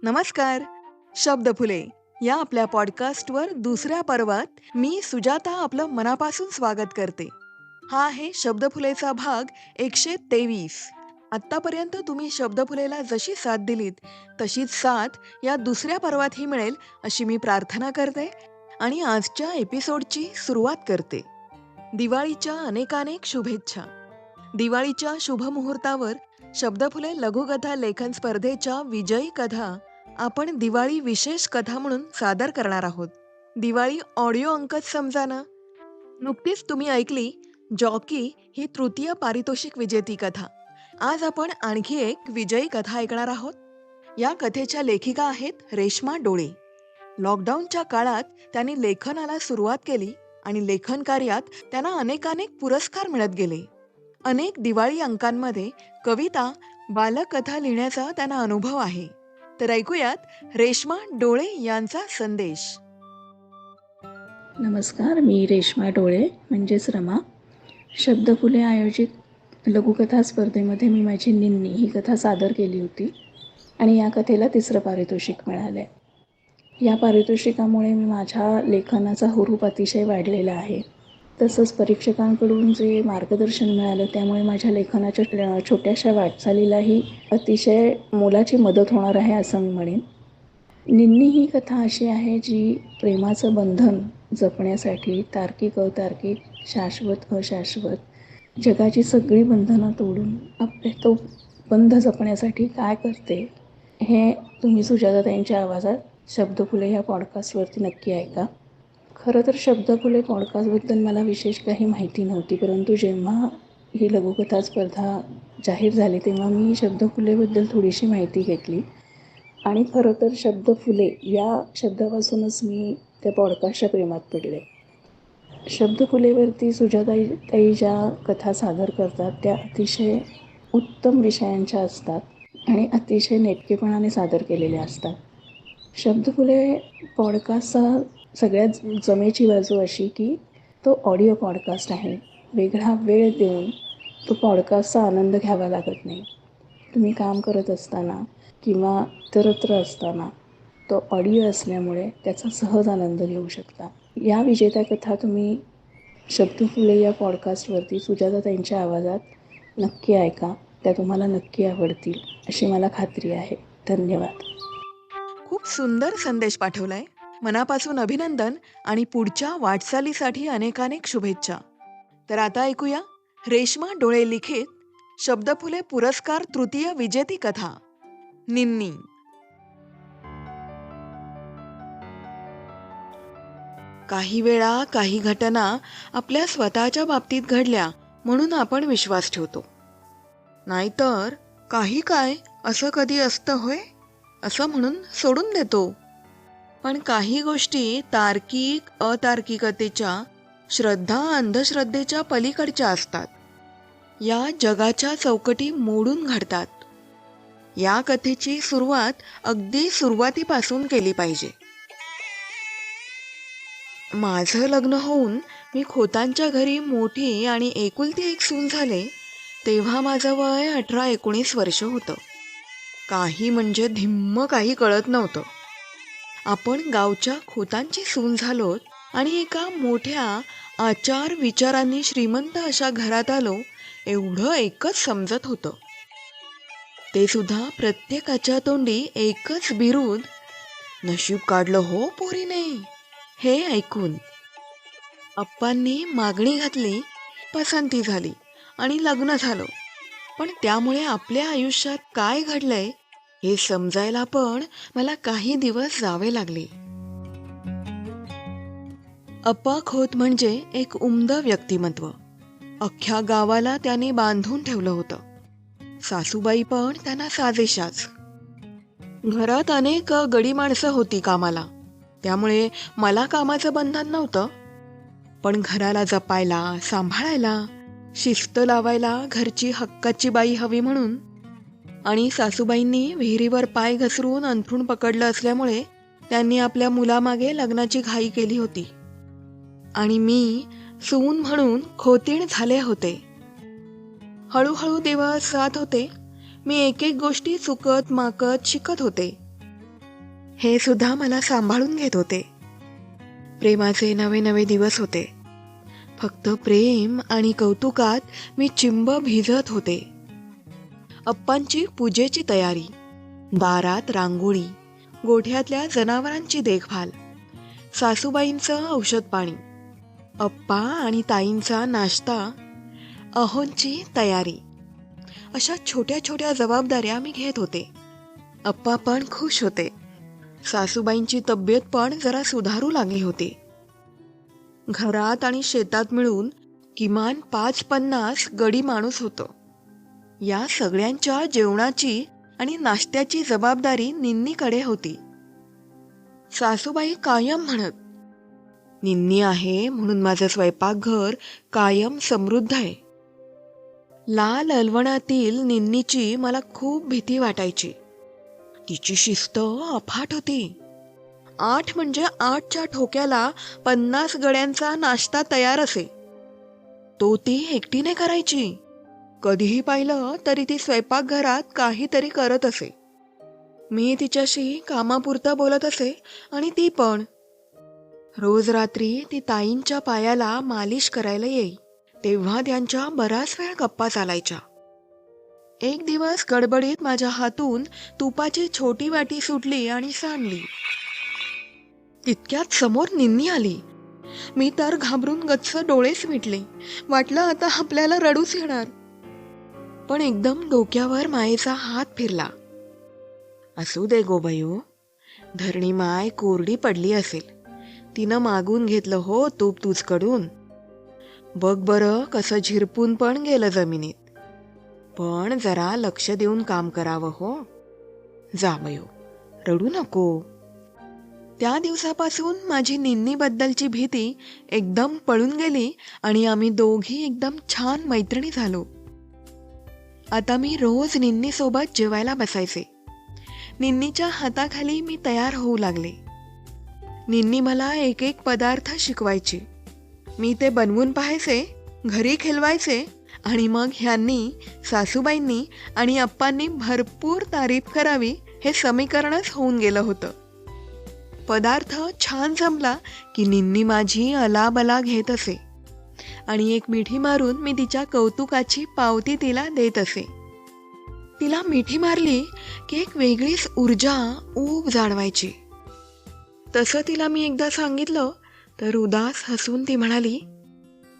नमस्कार. शब्दफुले या आपल्या पॉडकास्टवर दुसऱ्या पर्वात मी सुजाता आपलं मनापासून स्वागत करते. हा आहे शब्दफुलेचा भाग 123. आत्तापर्यंत तुम्ही शब्दफुलेला जशी साथ दिलीत तशीच साथ या दुसऱ्या पर्वातही मिळेल अशी मी प्रार्थना करते आणि आजच्या एपिसोडची सुरुवात करते. दिवाळीच्या अनेकानेक शुभेच्छा. दिवाळीच्या शुभमुहूर्तावर शब्दफुले लघुकथा लेखन स्पर्धेच्या विजयी कथा आपण दिवाळी विशेष कथा म्हणून सादर करणार आहोत. दिवाळी ऑडिओ अंकच समजा ना. नुकतीच तुम्ही ऐकली जॉकी ही तृतीय पारितोषिक विजेती कथा. आज आपण आणखी एक विजयी कथा ऐकणार आहोत. या कथेच्या लेखिका आहेत रेश्मा डोळे. लॉकडाऊनच्या काळात त्यांनी लेखनाला सुरुवात केली आणि लेखन कार्यात त्यांना अनेकानेक पुरस्कार मिळत गेले. अनेक दिवाळी अंकांमध्ये कविता, बालकथा लिहिण्याचा त्यांना अनुभव आहे. तर ऐकूयात रेश्मा डोळे यांचा संदेश. नमस्कार, मी रेश्मा डोळे म्हणजेच रमा. शब्दफुले आयोजित लघुकथा स्पर्धेमध्ये मी माझी निन्नी ही कथा सादर केली होती आणि या कथेला 3रं पारितोषिक मिळाले. या पारितोषिकामुळे माझ्या लेखनाचा हुरूप अतिशय वाढलेला आहे. तसंच परीक्षकांकडून जे मार्गदर्शन मिळालं त्यामुळे माझ्या लेखनाच्या छोट्याशा वाटचालीलाही अतिशय मोलाची मदत होणार आहे असं मी म्हणेन. निन्नी ही कथा अशी आहे जी प्रेमाचं बंधन जपण्यासाठी तार्किक अतार्किक, शाश्वत अशाश्वत जगाची सगळी बंधनं तोडून आपले तो बंध जपण्यासाठी काय करते हे तुम्ही सुजाताताईंच्या आवाजात शब्दफुले ह्या पॉडकास्टवरती नक्की ऐका. खरं तर शब्दफुले पॉडकास्टबद्दल मला विशेष काही माहिती नव्हती, परंतु जेव्हा ही लघुकथा स्पर्धा जाहीर झाली तेव्हा मी शब्दफुलेबद्दल थोडीशी माहिती घेतली आणि खरं तर शब्दफुले या शब्दापासूनच मी त्या पॉडकास्टच्या प्रेमात पडले. शब्दफुलेवरती सुजाताताई ज्या कथा सादर करतात त्या अतिशय उत्तम विषयांच्या असतात आणि अतिशय नेटकेपणाने सादर केलेल्या असतात. शब्दफुले पॉडकास्टचा सगळ्यात जमेची बाजू अशी की तो ऑडिओ पॉडकास्ट आहे. वेगळा वेळ देऊन तो पॉडकास्टचा आनंद घ्यावा लागत नाही. तुम्ही काम करत असताना किंवा इतरत्र असताना तो ऑडिओ असल्यामुळे त्याचा सहज आनंद घेऊ शकता. या विजेत्या कथा तुम्ही शब्दफुले या पॉडकास्टवरती सुजाताताईंच्या आवाजात नक्की ऐका. त्या तुम्हाला नक्की आवडतील अशी मला खात्री आहे. धन्यवाद. खूप सुंदर संदेश पाठवलाय. मनापासून अभिनंदन आणि पुढच्या वाटचालीसाठी अनेकानेक शुभेच्छा. तर आता ऐकूया रेश्मा डोळे लिखित शब्दफुले पुरस्कार तृतीय विजेती कथा निन्नी. काही वेळा काही घटना आपल्या स्वतःच्या बाबतीत घडल्या म्हणून आपण विश्वास ठेवतो. नाहीतर काही काय असं कधी असतं होय असं म्हणून सोडून देतो. पण काही गोष्टी तार्किक अतार्किकतेच्या, श्रद्धा अंधश्रद्धेच्या पलीकडच्या असतात. या जगाच्या चौकटी मोडून घडतात. या कथेची सुरुवात अगदी सुरुवातीपासून केली पाहिजे. माझं लग्न होऊन मी खोतांच्या घरी मोठी आणि एकुलती एक सून झाले तेव्हा माझं वय 18-19 वर्ष होतं. काही म्हणजे धिम्म काही कळत नव्हतं. आपण गावच्या खोतांची सून झालोत आणि एका मोठ्या आचार विचारांनी श्रीमंत अशा घरात आलो एवढं एकच समजत होतं. ते सुद्धा प्रत्येकाच्या तोंडी एकच बिरुद, नशीब काढलं हो पोरीने, हे ऐकून. अप्पांनी मागणी घातली, पसंती झाली आणि लग्न झालं. पण त्यामुळे आपल्या आयुष्यात काय घडलंय हे समजायला पण मला काही दिवस जावे लागले. अप्पा खोत म्हणजे एक उमदं व्यक्तिमत्व. अख्ख्या गावाला त्यांनी बांधून ठेवलं होतं. सासूबाई पण त्यांना साजेशाच. घरात अनेक गडी माणसं होती कामाला, त्यामुळे मला कामाचं बंधन नव्हतं. पण घराला जपायला, सांभाळायला, शिस्त लावायला घरची हक्काची बाई हवी म्हणून आणि सासूबाईंनी विहिरीवर पाय घसरून अंथरूण पकडलं असल्यामुळे त्यांनी आपल्या मुलामागे लग्नाची घाई केली होती आणि मी सून म्हणून खोतीण झाले होते. हळूहळू दिवस जात होते. मी एक एक गोष्टी चुकत माकत शिकत होते. हे सुद्धा मला सांभाळून घेत होते. प्रेमाचे नवे नवे दिवस होते. फक्त प्रेम आणि कौतुकात मी चिंब भिजत होते. अप्पांची पूजेची तयारी, दारात रांगोळी, गोठ्यातल्या जनावरांची देखभाल, सासूबाईंचं औषध पाणी, अप्पा आणि ताईंचा नाश्ता, अहोंची तयारी, अशा छोट्या छोट्या जबाबदाऱ्या मी घेत होते. अप्पा पण खुश होते. सासूबाईंची तब्येत पण जरा सुधारू लागली होती. घरात आणि शेतात मिळून किमान 5-50 गडी माणूस होतो. या सगळ्यांच्या जेवणाची आणि नाश्त्याची जबाबदारी निन्नीकडे होती. सासूबाई कायम म्हणत, निन्नी आहे म्हणून माझं स्वयंपाकघर कायम समृद्ध आहे. लाल अलवणातील निन्नीची मला खूप भीती वाटायची. तिची शिस्त अफाट होती. 8 म्हणजे 8च्या ठोक्याला 50 गड्यांचा नाश्ता तयार असे. तो ती एकटीने करायची. कधीही पाहिलं तरी ती स्वयंपाकघरात काहीतरी करत असे. मी तिच्याशी कामापुरतं बोलत असे आणि ती पण. रोज रात्री ती ताईंच्या पायाला मालिश करायला येई. तेव्हा त्यांच्या बराच वेळ गप्पा चालायच्या. एक दिवस गडबडीत माझ्या हातून तुपाची छोटी वाटी सुटली आणि सांडली. तितक्यात समोर निन्नी आली. मी तर घाबरून गच्च डोळेच मिटले. वाटलं आता आपल्याला रडूच येणार. पण एकदम डोक्यावर मायेचा हात फिरला. असू दे गो बयो, धरणी माय कोरडी पडली असेल. तिनं मागून घेतलं हो तूप तुझकडून. बघ बरं कसं झिरपून पण गेलं जमिनीत. पण जरा लक्ष देऊन काम करावं हो. जा बयो, रडू नको. त्या दिवसापासून माझी निन्नीबद्दलची भीती एकदम पळून गेली आणि आम्ही दोघी एकदम छान मैत्रिणी झालो. आता मी रोज निन्नीसोबत जेवायला बसायचे. निन्नीच्या हाताखाली मी तयार होऊ लागले. निन्नी मला एक एक पदार्थ शिकवायची. मी ते बनवून पाहायचे, घरी खिलवायचे आणि मग ह्यांनी, सासूबाईंनी आणि अप्पांनी भरपूर तारीफ करावी हे समीकरणच होऊन गेलं होतं. पदार्थ छान जमला की निन्नी माझी अलाबला घेत असे आणि एक मिठी मारून मी तिच्या कौतुकाची पावती तिला देत असे. तिला मिठी मारली की एक वेगळीच ऊर्जा ऊब जाणवायची. तसं तिला मी एकदा सांगितलं तर उदास हसून ती म्हणाली,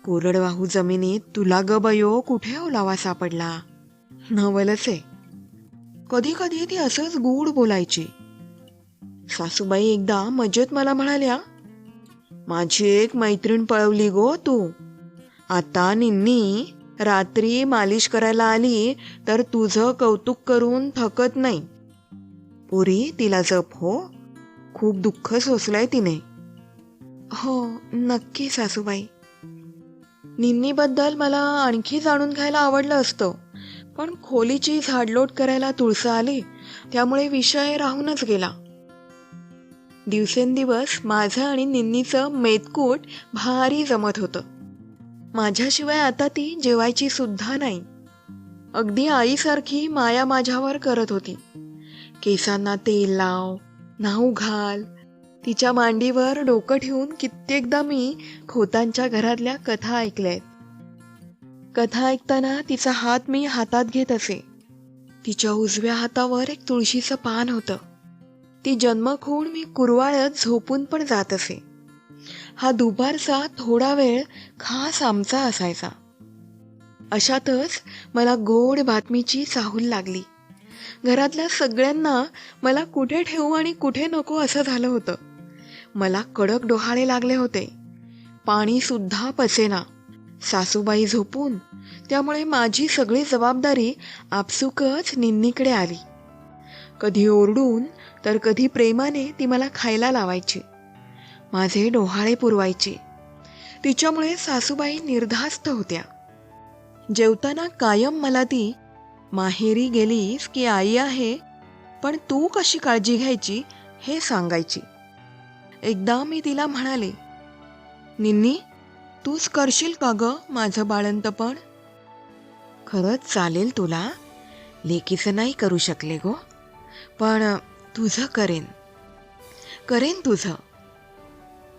कोरडवाहू जमिनीत तुला ग बयो कुठे ओलावा सापडला. नवलच आहे. कधी कधी ती असंच गूढ बोलायची. सासूबाई एकदा मजेत मला म्हणाल्या, माझी एक मैत्रीण पळवली गो तू. आता निन्नी रात्री मालिश करायला आली तर तुझं कौतुक करून थकत नाही. पुरी तिला जप हो, खूप दुःख सोसलंय तिने. हो नक्की सासूबाई. निन्नीबद्दल मला आणखी जाणून घ्यायला आवडलं असतं, पण खोलीची झाडलोट करायला तुळस आली त्यामुळे विषय राहूनच गेला. दिवसेंदिवस माझं आणि निन्नीचं मेतकूट भारी जमत होतं. माझ्याशिवाय आता ती जेवायची सुद्धा नाही. अगदी आईसारखी माया माझ्यावर करत होती. केसांना तेल लाव, न्हाऊ घाल. तिच्या मांडीवर डोकं ठेवून कित्येकदा मी खोतांच्या घरातल्या कथा ऐकल्यात. कथा ऐकताना तिचा हात मी हातात घेत असे. तिच्या उजव्या हातावर एक तुळशीचं पान होतं. ती जन्मखूण मी कुरवाळत झोपून पण जात असे. हा दुपारचा थोडा वेळ खास आमचा असायचा. अशातच मला गोड बातमीची चाहूल लागली. घरातल्या सगळ्यांना मला कुठे ठेवू आणि कुठे नको असं झालं होतं. मला कडक डोहाळे लागले होते. पाणी सुद्धा पचेना. सासूबाई झोपून, त्यामुळे माझी सगळी जबाबदारी आपसुकच निन्नीकडे आली. कधी ओरडून तर कधी प्रेमाने ती मला खायला लावायची, माझे डोहाळे पुरवायची. तिच्यामुळे सासूबाई निर्धास्त होत्या. जेवताना कायम मला ती, माहेरी गेलीस की आई आहे, पण तू कशी काळजी घ्यायची हे सांगायची. एकदा मी तिला म्हणाले, निन्नी तूच करशील का ग माझं बाळंतपण. खरंच चालेल तुला, लेकीचं नाही करू शकले गो, पण तुझं करेन. करेन तुझं.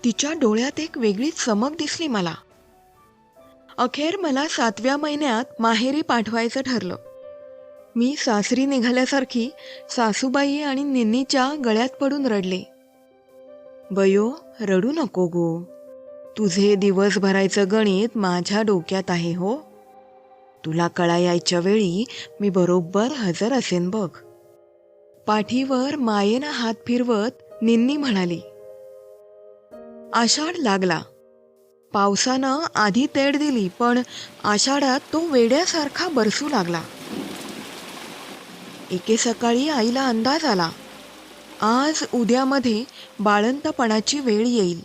तिच्या डोळ्यात एक वेगळीच चमक दिसली मला. अखेर मला 7व्या महिन्यात माहेरी पाठवायचं ठरलं. मी सासरी निघाल्यासारखी सासूबाई आणि निन्नीच्या गळ्यात पडून रडले. बयो, रडू नको गो. तुझे दिवसभराचं गणित माझ्या डोक्यात आहे हो. तुला कळा यायच्या वेळी मी बरोबर हजर असेन बघ. पाठीवर मायेनं हात फिरवत निन्नी म्हणाली. आषाढ लागला. पावसानं आधी तेढ दिली, पण आषाढात तो वेड्यासारखा बरसू लागला. एके सकाळी आईला अंदाज आला, आज उद्यामध्ये बाळंतपणाची वेळ येईल.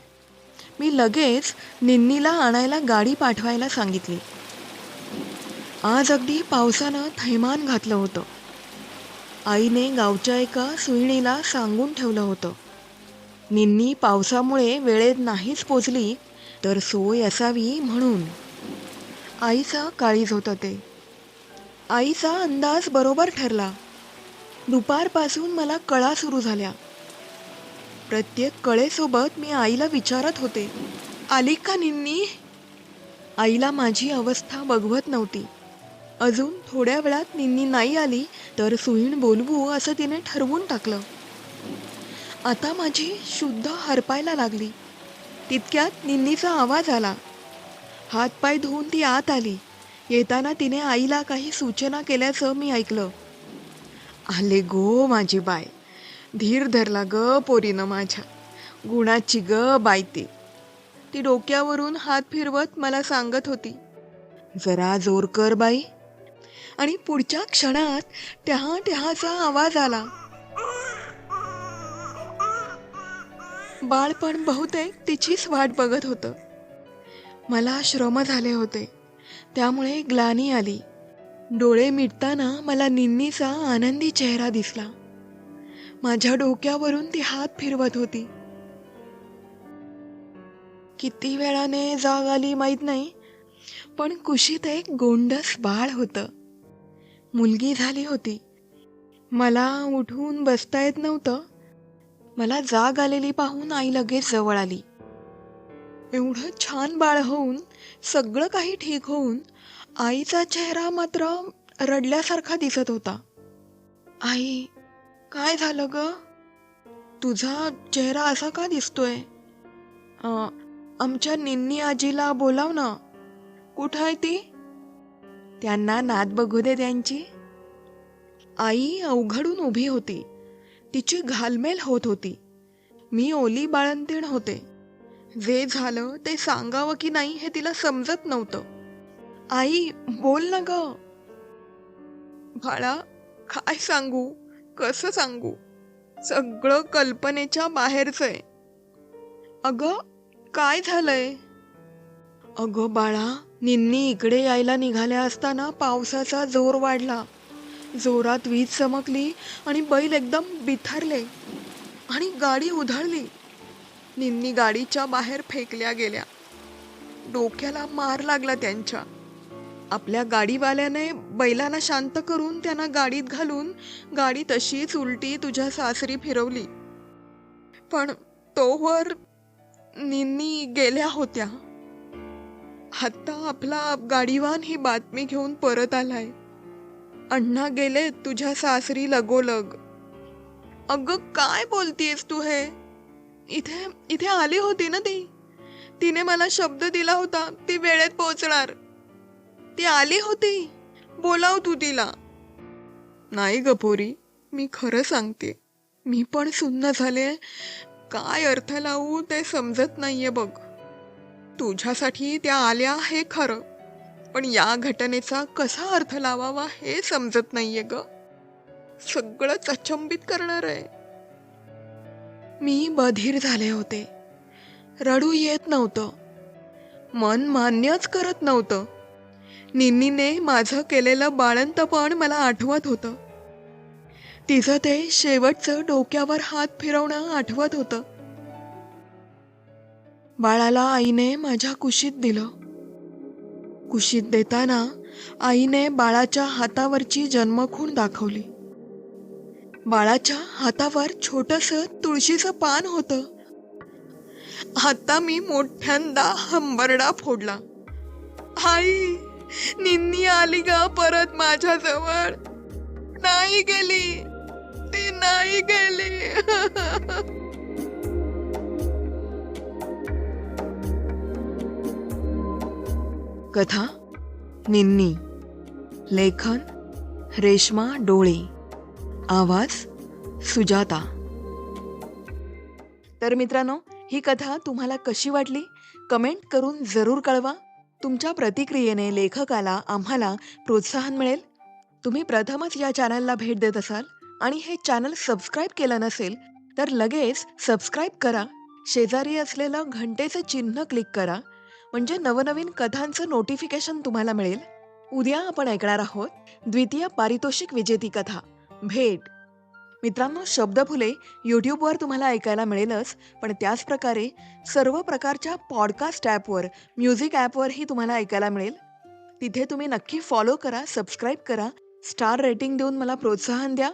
मी लगेच निन्नीला आणायला गाडी पाठवायला सांगितली. आज अगदी पावसानं थैमान घातलं होतं. आईने गावच्या एका सुईणीला सांगून ठेवलं होतं, निन्नी पावसामुळे वेळेत नाहीच पोचली तर सोय असावी म्हणून. आईचा काळीज होतं ते. आईचा अंदाज बरोबर ठरला. दुपारपासून मला कळा सुरू झाल्या. प्रत्येक कळेसोबत मी आईला विचारत होते, आली का निन्नी? आईला माझी अवस्था बघवत नव्हती. अजून थोड्या वेळात निन्नी नाही आली तर सुईण बोलवू असं तिने ठरवून टाकलं. आता माझी शुद्ध हरपायला लागली. तितक्यात निन्नीचा आवाज आला. हातपाय धुवून ती आत आली. येताना तिने आईला काही सूचना केल्याचं मी ऐकलं. आले गो माझी बाय, धीर धरला ग पोरीनं माझ्या, गुणाची ग बाय ती. ती डोक्यावरून हात फिरवत मला सांगत होती, जरा जोर कर बाई. आणि पुढच्या क्षणात ट्याहा ट्याहाचा आवाज आला. बाळपण बहुतेक तिचीच वाट बघत होतं. मला श्रम झाले होते, त्यामुळे ग्लानी आली. डोळे मिटताना मला निन्नीचा आनंदी चेहरा दिसला. माझ्या डोक्यावरून ती हात फिरवत होती. किती वेळाने जाग आली माहीत नाही, पण कुशीत एक गोंडस बाळ होतं. मुलगी झाली होती. मला उठून बसता येत नव्हतं. मला जाग आलेली पाहून आई लगेच जवळ आली. एवढं छान बाळ होऊन, सगळं काही ठीक होऊन, आईचा चेहरा मात्र रडल्यासारखा दिसत होता. आई, काय झालं ग? तुझा चेहरा असा का दिसतोय? आमच्या निन्नी आजीला बोलाव ना. कुठं आहे ती? त्यांना नात बघू दे त्यांची. आई अवघडून उभी होती. तिची घालमेल होत होती. मी ओली बाळंतीण होते. जे झालं ते सांगावं की नाही हे तिला समजत नव्हतं. आई, बोल ना ग. बाळा, काय सांगू, कसं सांगू, सगळं कल्पनेच्या बाहेरचं आहे. अगं, काय झालंय? अगं बाळा, निन्नी इकडे यायला निघाल्या असताना पावसाचा जोर वाढला. जोरात वीज चमकली आणि बैल एकदम बिथरले आणि गाडी उधळली. निन्नी गाडीच्या बाहेर फेकल्या गेल्या. डोक्याला मार लागला त्यांच्या. आपल्या गाडीवाल्याने बैलांना शांत करून त्यांना गाडीत घालून गाडी तशीच उलटी तुझ्या सासरी फिरवली. पण तोवर निन्नी गेल्या होत्या. आता आपला गाडीवान ही बातमी घेऊन परत आलाय. अण्णा गेले तुझ्या सासरी लगोलग. अगं, काय बोलतीयस तू हे? इथे आली होती ना ती. तिने मला शब्द दिला होता ती वेळेत पोहोचणार. ती आली होती. बोलाव तू तिला. नाही ग पोरी, मी खरं सांगते, मी पण सुन्न झाले. काय अर्थ लावू ते समजत नाहीये बघ. तुझ्यासाठी त्या आल्या हे खरं, पण या घटनेचा कसा अर्थ लावावा हे समजत नाहीये ग. सगळंच अचंबित करणार आहे. मी बधीर झाले होते. रडू येत नव्हतं. मन मान्यच करत नव्हतं. निन्नीने माझं केलेलं बाळंतपण मला आठवत होतं. तिचं ते शेवटचं डोक्यावर हात फिरवणं आठवत होतं. बाळाला आईने माझ्या कुशीत दिलं. कुशीत देताना आईने बाळाच्या हातावरची जन्मखूण दाखवली. बाळाच्या हातावर छोटंसं तुळशीचं पान होतं. आता मी मोठ्यांदा हंबरडा फोडला. आई, निन्नी आली ग परत माझ्याजवळ. नाही गेली, ती नाही गेली. कथा निन्नी. लेखन रेश्मा डोळे. आवाज सुजाता. तर मित्रांनो, ही कथा तुम्हाला कशी वाटली कमेंट करून जरूर कळवा. तुमच्या प्रतिक्रियेने लेखकाला आम्हाला प्रोत्साहन मिळेल. तुम्ही प्रथमच या चॅनलला भेट देत असाल आणि हे चॅनल सबस्क्राईब केलं नसेल तर लगेच सबस्क्राईब करा. शेजारी असलेलं घंटेचं चिन्ह क्लिक करा, म्हणजे नवनवीन कथांचं नोटिफिकेशन तुम्हाला मिळेल. उद्या आपण ऐकणार आहोत द्वितीय पारितोषिक विजेती कथा भेट. मित्रांनो, शब्दफुले यूट्यूबवर तुम्हाला ऐकायला मिळेलच, पण त्याच प्रकारे सर्व प्रकारच्या पॉडकास्ट ॲपवर, म्युझिक ॲपवरही तुम्हाला ऐकायला मिळेल. तिथे तुम्ही नक्की फॉलो करा, सबस्क्राईब करा, स्टार रेटिंग देऊन मला प्रोत्साहन द्या.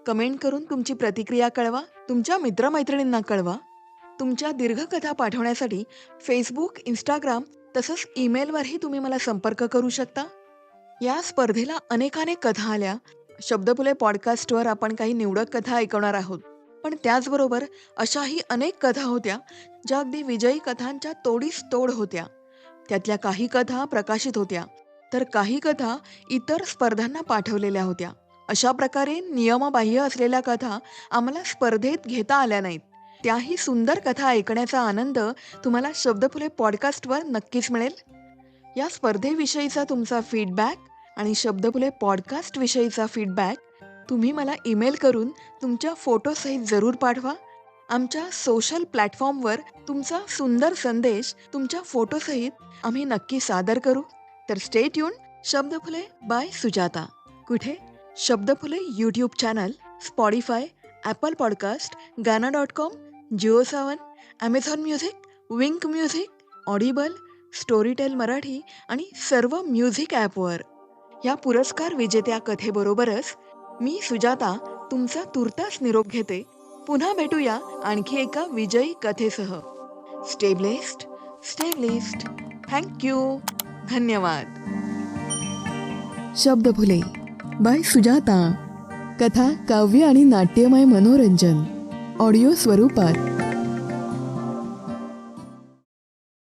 कमेंट करून तुमची प्रतिक्रिया कळवा, तुमच्या मित्रमैत्रिणींना कळवा. तुमच्या दीर्घकथा पाठवण्यासाठी फेसबुक, इंस्टाग्राम तसंच ईमेलवरही तुम्ही मला संपर्क करू शकता. या स्पर्धेला अनेकानेक कथा आल्या. शब्दफुले पॉडकास्टवर आपण काही निवडक कथा ऐकवणार आहोत, पण त्याचबरोबर अशाही अनेक कथा होत्या ज्या अगदी विजयी कथांच्या तोडीस तोड होत्या. त्यातल्या काही कथा प्रकाशित होत्या, तर काही कथा इतर स्पर्धांना पाठवलेल्या होत्या. अशा प्रकारे नियमबाह्य असलेल्या कथा आम्हाला स्पर्धेत घेता आल्या नाहीत. त्याही सुंदर कथा ऐकण्याचा आनंद तुम्हाला शब्दफुले पॉडकास्टवर नक्कीच मिळेल. या स्पर्धेविषयीचा तुमचा फीडबॅक आणि शब्दफुले पॉडकास्ट विषयीचा फीडबॅक तुम्ही मला ईमेल करून तुमच्या फोटोसहित जरूर पाठवा. आमच्या सोशल प्लॅटफॉर्मवर तुमचा सुंदर संदेश तुमच्या फोटोसहित आम्ही नक्की सादर करू. तर stay tune. Shabdaphule by Sujata कुठे? Shabdaphule YouTube channel, Spotify, Apple podcast, गाना.com, जिओ7, Amazon music, Wink music, Audible, Storytel Marathi आणि सर्व म्युझिक ॲपवर. या पुरस्कार विजेत्या कथेबरोबरच मी सुजाता तुमचा तुर्तास निरोप घेते. पुन्हा भेटूया आणखी एका विजयी कथेसह. Stay blessed, stay blessed. Thank you. धन्यवाद. शब्दफुले बाय सुजाता. कथा, काव्य आणि नाट्यमय मनोरंजन ऑडिओ स्वरूपात.